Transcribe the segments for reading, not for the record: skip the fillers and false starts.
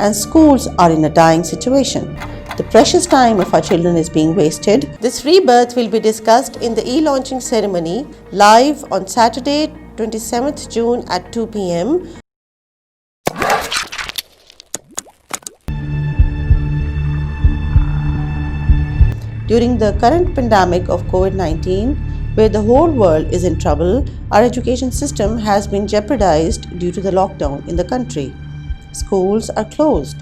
and schools are in a dying situation. The precious time of our children is being wasted. This rebirth will be discussed in the e-launching ceremony live on Saturday, 27th June at 2 p.m. During the current pandemic of COVID-19, where the whole world is in trouble, our education system has been jeopardized due to the lockdown in the country. Schools are closed.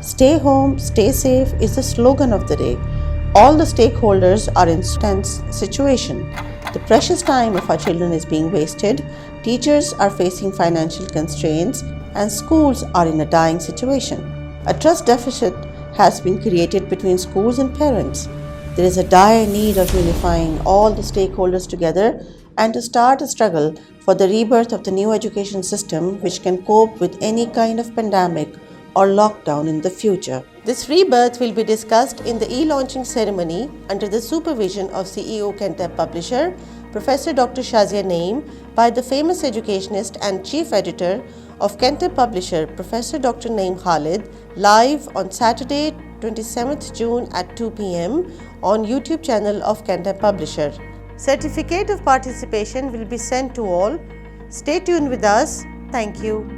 Stay home, stay safe is the slogan of the day. All the stakeholders are in tense situation. The precious time of our children is being wasted. Teachers are facing financial constraints and schools are in a dying situation. A trust deficit has been created between schools and parents. There is a dire need of unifying all the stakeholders together and to start a struggle for the rebirth of the new education system which can cope with any kind of pandemic or lockdown in the future. This rebirth will be discussed in the e-launching ceremony under the supervision of CEO Cantab publisher, Professor Dr. Shazia Naeem, by the famous educationist and chief editor of Cantab publisher, Professor Dr. Naeem Khalid, live on Saturday, 27th June at 2 p.m. on YouTube channel of Cantab publisher. Certificate of participation will be sent to all. Stay tuned with us. Thank you.